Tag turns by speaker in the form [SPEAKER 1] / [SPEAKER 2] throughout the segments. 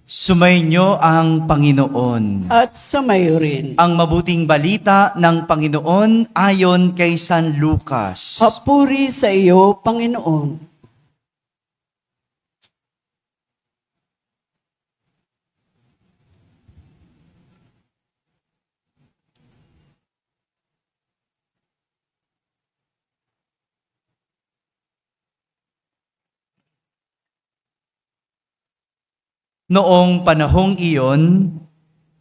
[SPEAKER 1] Sumainyo ang Panginoon.
[SPEAKER 2] At sumayo rin.
[SPEAKER 1] Ang mabuting balita ng Panginoon ayon kay San Lucas.
[SPEAKER 2] Papuri sa iyo, Panginoon.
[SPEAKER 1] Noong panahong iyon,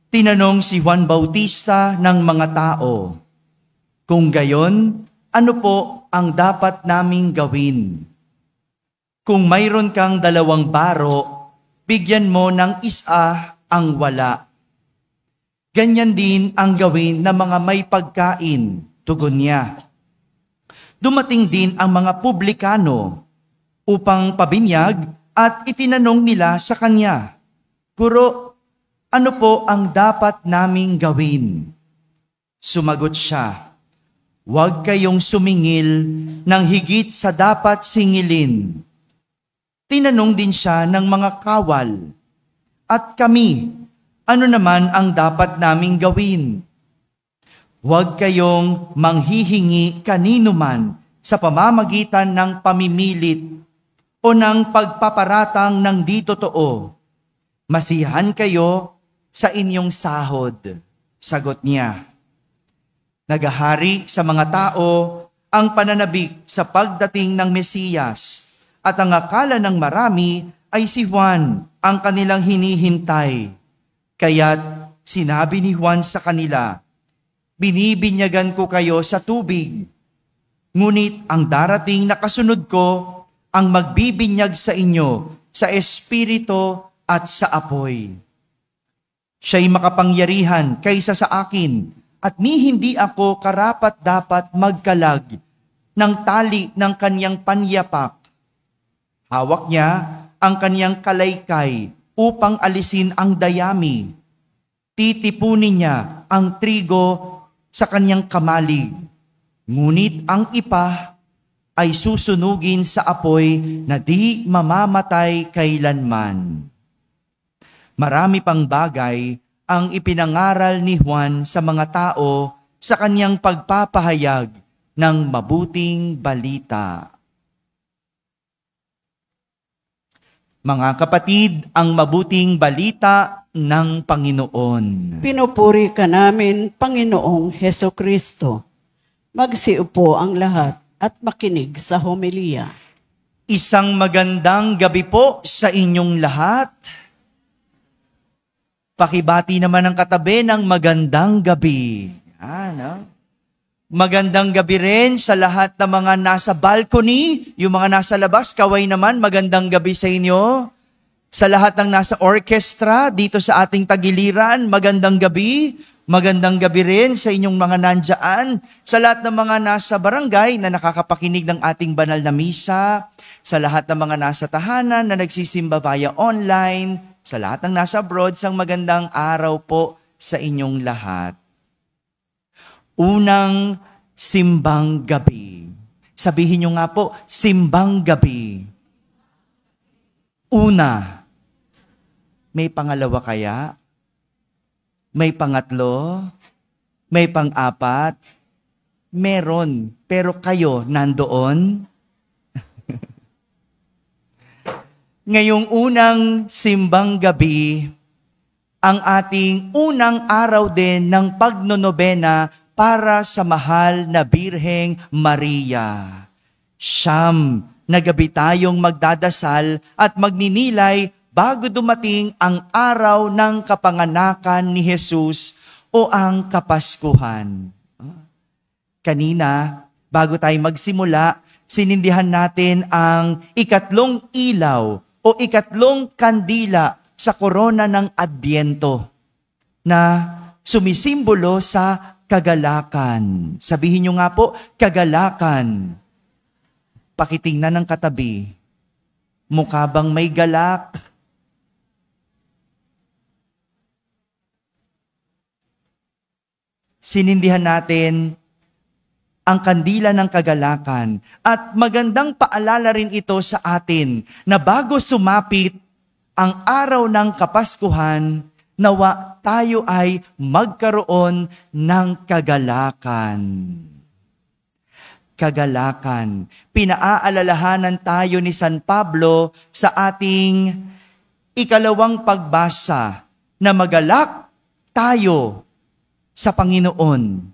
[SPEAKER 1] tinanong si Juan Bautista ng mga tao, "Kung gayon, ano po ang dapat naming gawin? Kung mayroon kang 2 baro, bigyan mo ng isa ang wala. Ganyan din ang gawin ng mga may pagkain," tugon niya. Dumating din ang mga publikano upang pabinyag at itinanong nila sa kanya, "Guro, ano po ang dapat naming gawin?" Sumagot siya, "Huwag kayong sumingil ng higit sa dapat singilin." Tinanong din siya ng mga kawal, "At kami, ano naman ang dapat naming gawin?" "Huwag kayong manghihingi kanino man sa pamamagitan ng pamimilit o ng pagpaparatang ng di totoo. Masihan kayo sa inyong sahod." Sagot niya. Nagahari sa mga tao ang pananabik sa pagdating ng Mesiyas, at ang akala ng marami ay si Juan ang kanilang hinihintay. Kaya't sinabi ni Juan sa kanila, "Binibinyagan ko kayo sa tubig, ngunit ang darating na kasunod ko ang magbibinyag sa inyo sa espiritu at sa apoy. Siya'y makapangyarihan kaysa sa akin, at hindi ako karapat-dapat magkalag ng tali ng kanyang panyapak. Hawak niya ang kanyang kalaykay upang alisin ang dayami. Titipunin niya ang trigo sa kanyang kamalig, ngunit ang ipa ay susunugin sa apoy na di mamamatay kailanman." Marami pang bagay ang ipinangaral ni Juan sa mga tao sa kanyang pagpapahayag ng mabuting balita. Mga kapatid, ang mabuting balita ng Panginoon.
[SPEAKER 2] Pinupuri ka namin, Panginoong Hesukristo. Magsiupo ang lahat at makinig sa homilya.
[SPEAKER 1] Isang magandang gabi po sa inyong lahat. Pakibati naman ang katabi ng magandang gabi. Magandang gabi rin sa lahat ng mga nasa balcony, yung mga nasa labas, kaway naman, magandang gabi sa inyo. Sa lahat ng nasa orchestra, dito sa ating tagiliran, magandang gabi. Magandang gabi rin sa inyong mga nandyan, sa lahat ng mga nasa barangay na nakakapakinig ng ating banal na misa, sa lahat ng mga nasa tahanan na nagsisimba via online, sa lahat ng nasa abroad, sang magandang araw po sa inyong lahat. Unang simbang gabi. Sabihin nyo nga po, simbang gabi. Una. May pangalawa kaya? May pangatlo? May pang-apat? Meron, pero kayo nandoon? Ngayong unang simbang gabi, ang ating unang araw din ng pagnonobena para sa mahal na Birheng Maria. Siyam na gabi tayong magdadasal at magninilay bago dumating ang araw ng kapanganakan ni Jesus o ang Kapaskuhan. Kanina, bago tayo magsimula, sinindihan natin ang ikatlong ilaw o ikatlong kandila sa korona ng Adbyento na sumisimbolo sa kagalakan. Sabihin nyo nga po, kagalakan. Pakitingnan ng katabi. Mukha bang may galak? Sinindihan natin ang kandila ng kagalakan at magandang paalala rin ito sa atin na bago sumapit ang araw ng Kapaskuhan, nawa tayo ay magkaroon ng kagalakan. Kagalakan. Pinaaalalahanan tayo ni San Pablo sa ating ikalawang pagbasa na magalak tayo sa Panginoon.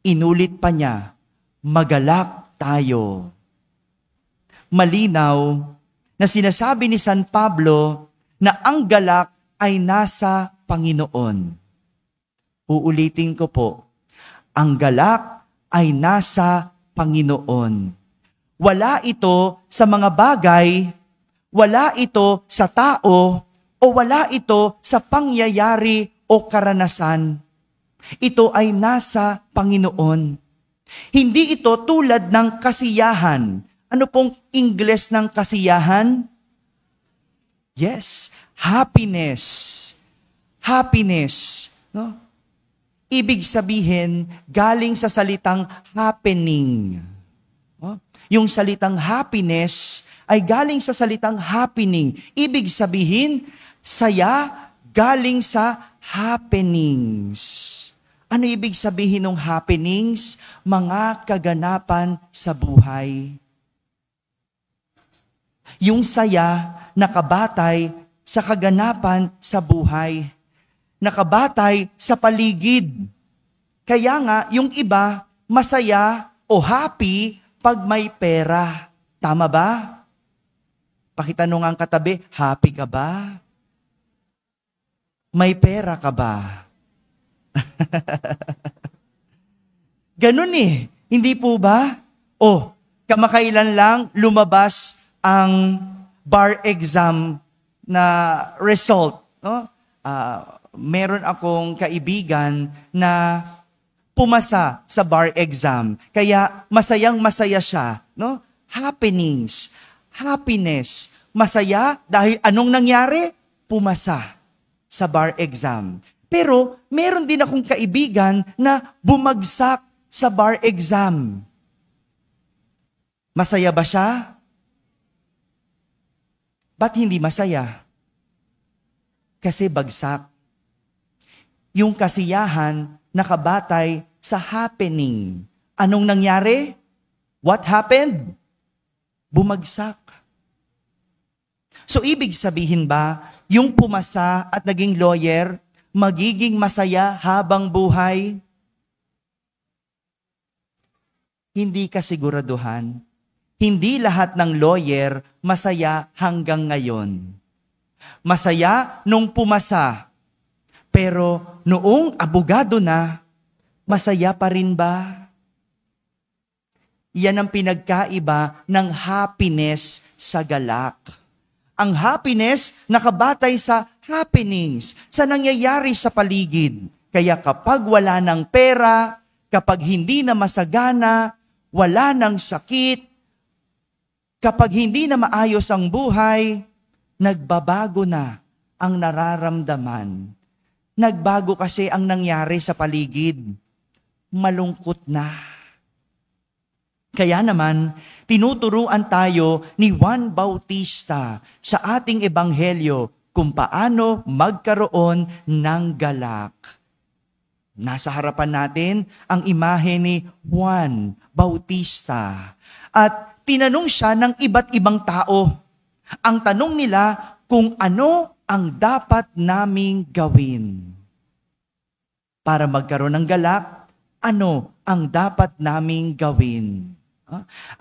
[SPEAKER 1] Inulit pa niya, magalak tayo. Malinaw na sinasabi ni San Pablo na ang galak ay nasa Panginoon. Uulitin ko po, ang galak ay nasa Panginoon. Wala ito sa mga bagay, wala ito sa tao, o wala ito sa pangyayari o karanasan. Ito ay nasa Panginoon. Hindi ito tulad ng kasiyahan. Ano pong Ingles ng kasiyahan? Yes, happiness. Happiness. No? Ibig sabihin, galing sa salitang happening. Yung salitang happiness ay galing sa salitang happening. Ibig sabihin, saya galing sa happenings. Ano ibig sabihin ng happenings? Mga kaganapan sa buhay. Yung saya nakabatay sa kaganapan sa buhay. Nakabatay sa paligid. Kaya nga, yung iba, masaya o happy pag may pera. Tama ba? Pakitanong ang katabi, happy ka ba? May pera ka ba? Ganun eh. Hindi po ba? Kamakailan lang lumabas ang bar exam na result. No? Meron akong kaibigan na pumasa sa bar exam. Kaya masayang-masaya siya. No? Happenings. Happiness. Masaya dahil anong nangyari? Pumasa sa bar exam. Pero meron din akong kaibigan na bumagsak sa bar exam. Masaya ba siya? Ba't hindi masaya? Kasi bagsak. Yung kasiyahan nakabatay sa happening. Anong nangyari? What happened? Bumagsak. So ibig sabihin ba, yung pumasa at naging lawyer, magiging masaya habang buhay? Hindi kasiguraduhan. Hindi lahat ng lawyer masaya hanggang ngayon. Masaya nung pumasa. Pero noong abogado na, masaya pa rin ba? Yan ang pinagkaiba ng happiness sa galak. Ang happiness nakabatay sa happenings, sa nangyayari sa paligid. Kaya kapag wala ng pera, kapag hindi na masagana, wala ng sakit, kapag hindi na maayos ang buhay, nagbabago na ang nararamdaman. Nagbago kasi ang nangyari sa paligid. Malungkot na. Kaya naman, tinuturuan tayo ni Juan Bautista sa ating ebanghelyo kung paano magkaroon ng galak. Nasa harapan natin ang imahe ni Juan Bautista. At tinanong siya ng iba't ibang tao. Ang tanong nila kung ano ang dapat naming gawin. Para magkaroon ng galak, ano ang dapat naming gawin?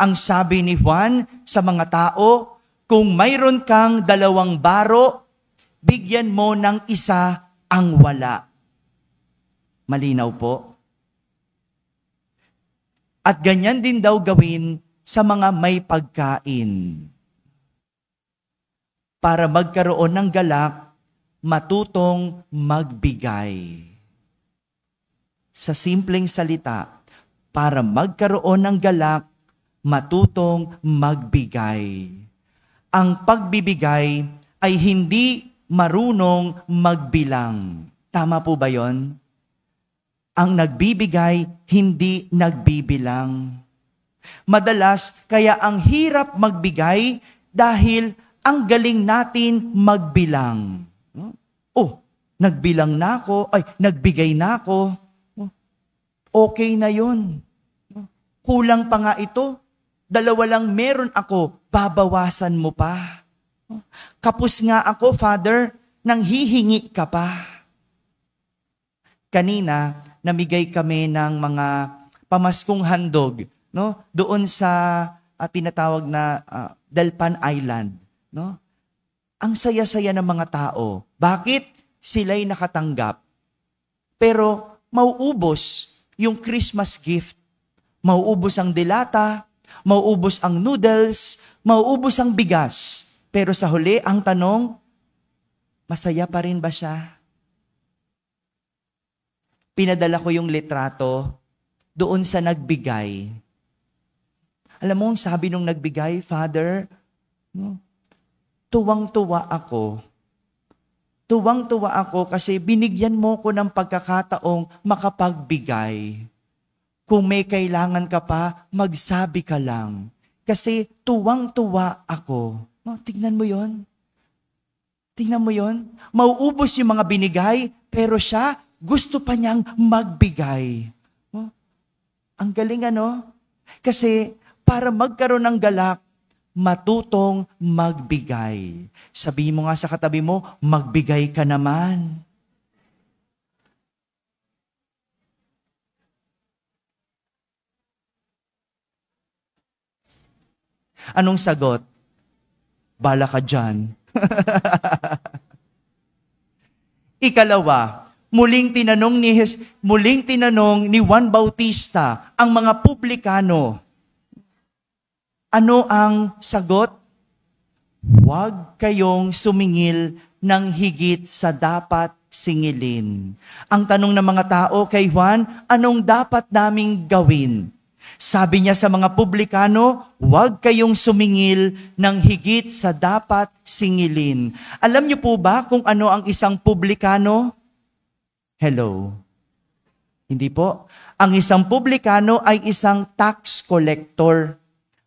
[SPEAKER 1] Ang sabi ni Juan sa mga tao, kung mayroon kang 2 baro, bigyan mo ng isa ang wala. Malinaw po. At ganyan din daw gawin sa mga may pagkain. Para magkaroon ng galak, matutong magbigay. Sa simpleng salita, para magkaroon ng galak, matutong magbigay. Ang pagbibigay ay hindi marunong magbilang. Tama po ba yon? Ang nagbibigay, hindi nagbibilang. Madalas, kaya ang hirap magbigay dahil ang galing natin magbilang. Oh, nagbilang na ako, nagbigay na ako. Okay na yun. Kulang pa nga ito. 2 lang meron ako, babawasan mo pa. Kapos nga ako, Father, nang hihingi ka pa. Kanina, namigay kami ng mga pamaskong handog, no? Doon sa tinatawag na Delpan Island, no? Ang saya-saya ng mga tao. Bakit? Sila'y nakatanggap. Pero mauubos yung Christmas gift. Mauubos ang dilata, mauubos ang noodles, mauubos ang bigas. Pero sa huli, ang tanong, masaya pa rin ba siya? Pinadala ko yung litrato doon sa nagbigay. Alam mo, sabi nung nagbigay, Father, tuwang-tuwa ako. Tuwang-tuwa ako kasi binigyan mo ko ng pagkakataong makapagbigay. Kung may kailangan ka pa, magsabi ka lang. Kasi tuwang-tuwa ako. No, tignan mo yon. Tingnan mo yon. Mauubos yung mga binigay, pero siya, gusto pa niyang magbigay. Oh, ang galing ano? Kasi para magkaroon ng galak, matutong magbigay. Sabihin mo nga sa katabi mo, magbigay ka naman. Anong sagot? Bala ka dyan. Ikalawa, muling tinanong ni Juan Bautista ang mga publikano. Ano ang sagot? Huwag kayong sumingil ng higit sa dapat singilin. Ang tanong ng mga tao kay Juan, anong dapat naming gawin? Sabi niya sa mga publikano, huwag kayong sumingil ng higit sa dapat singilin. Alam niyo po ba kung ano ang isang publikano? Hello? Hindi po. Ang isang publikano ay isang tax collector,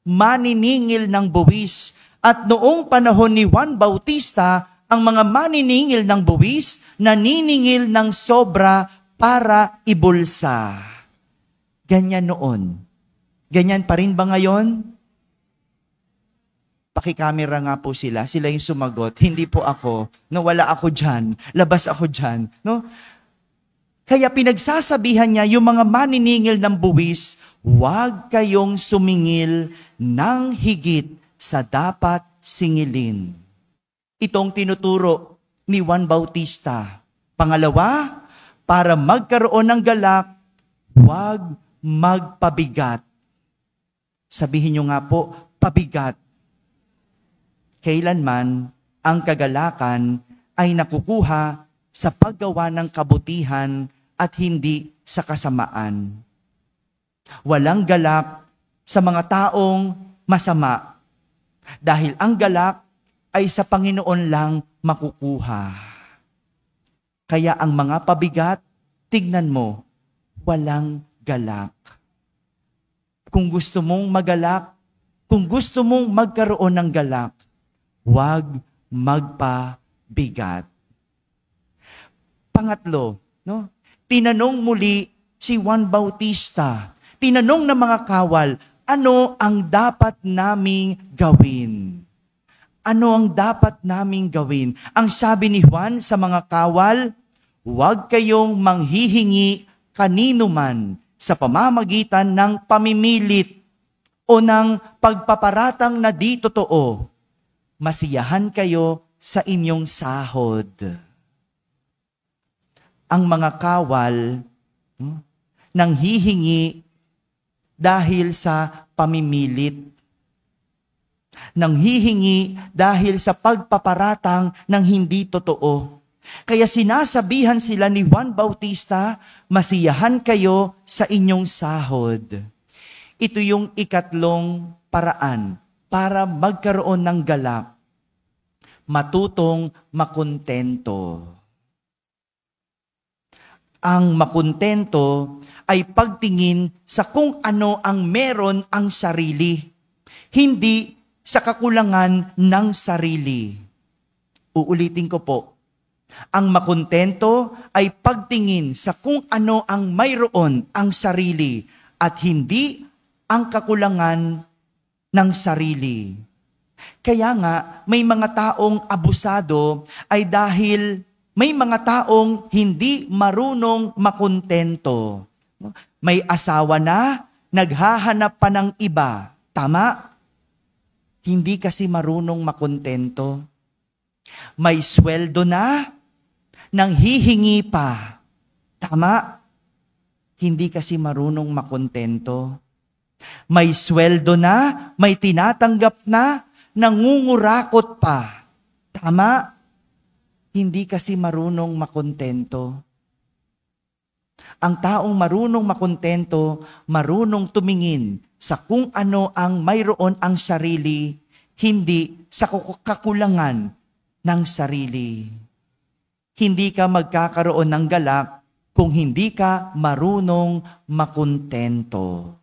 [SPEAKER 1] maniningil ng buwis. At noong panahon ni Juan Bautista, ang mga maniningil ng buwis, naniningil ng sobra para ibulsa. Ganyan noon. Ganyan pa rin ba ngayon? Pakikamera nga po sila. Sila yung sumagot. Hindi po ako. No, wala ako dyan. Labas ako dyan. No? Kaya pinagsasabihan niya yung mga maniningil ng buwis, huwag kayong sumingil ng higit sa dapat singilin. Itong tinuturo ni Juan Bautista. Pangalawa, para magkaroon ng galak, huwag magpabigat. Sabihin nyo nga po, pabigat. Kailanman ang kagalakan ay nakukuha sa paggawa ng kabutihan at hindi sa kasamaan. Walang galak sa mga taong masama dahil ang galak ay sa Panginoon lang makukuha. Kaya ang mga pabigat, tignan mo, walang galak. Kung gusto mong magalak, kung gusto mong magkaroon ng galak, huwag magpabigat. Pangatlo, no? Tinanong muli si Juan Bautista, tinanong ng mga kawal, ano ang dapat naming gawin? Ano ang dapat naming gawin? Ang sabi ni Juan sa mga kawal, huwag kayong manghihingi kanino man sa pamamagitan ng pamimilit o ng pagpaparatang na di totoo. Masiyahan kayo sa inyong sahod. Ang mga kawal nanghihingi dahil sa pamimilit. Nanghihingi dahil sa pagpaparatang ng hindi totoo. Kaya sinasabihan sila ni Juan Bautista, masiyahan kayo sa inyong sahod. Ito yung ikatlong paraan para magkaroon ng galak. Matutong makontento. Ang makontento ay pagtingin sa kung ano ang meron ang sarili. Hindi sa kakulangan ng sarili. Uulitin ko po. Ang makontento ay pagtingin sa kung ano ang mayroon ang sarili at hindi ang kakulangan ng sarili. Kaya nga, may mga taong abusado ay dahil may mga taong hindi marunong makontento. May asawa na, naghahanap pa ng iba. Tama? Hindi kasi marunong makontento. May sweldo na, nang hihingi pa. Tama? Hindi kasi marunong makontento. May sweldo na, may tinatanggap na, nangungurakot pa. Tama? Hindi kasi marunong makontento. Ang taong marunong makontento, marunong tumingin sa kung ano ang mayroon ang sarili, hindi sa kakulangan ng sarili. Hindi ka magkakaroon ng galak kung hindi ka marunong makontento.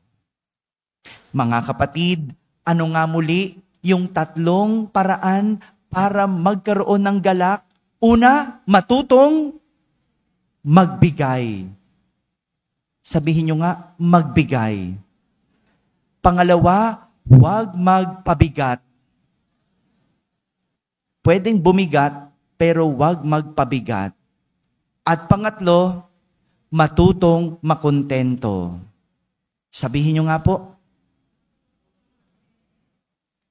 [SPEAKER 1] Mga kapatid, ano nga muli yung tatlong paraan para magkaroon ng galak? Una, matutong magbigay. Sabihin nyo nga, magbigay. Pangalawa, huwag magpabigat. Pwedeng bumigat, pero huwag magpabigat. At pangatlo, matutong makontento. Sabihin nyo nga po,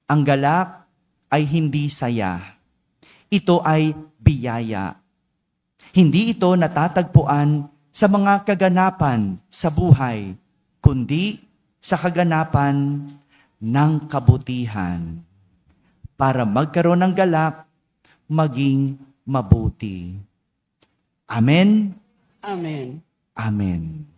[SPEAKER 1] ang galak ay hindi saya. Ito ay biyaya. Hindi ito natatagpuan sa mga kaganapan sa buhay, kundi sa kaganapan ng kabutihan. Para magkaroon ng galak, maging mabuti. Amen?
[SPEAKER 2] Amen.
[SPEAKER 1] Amen.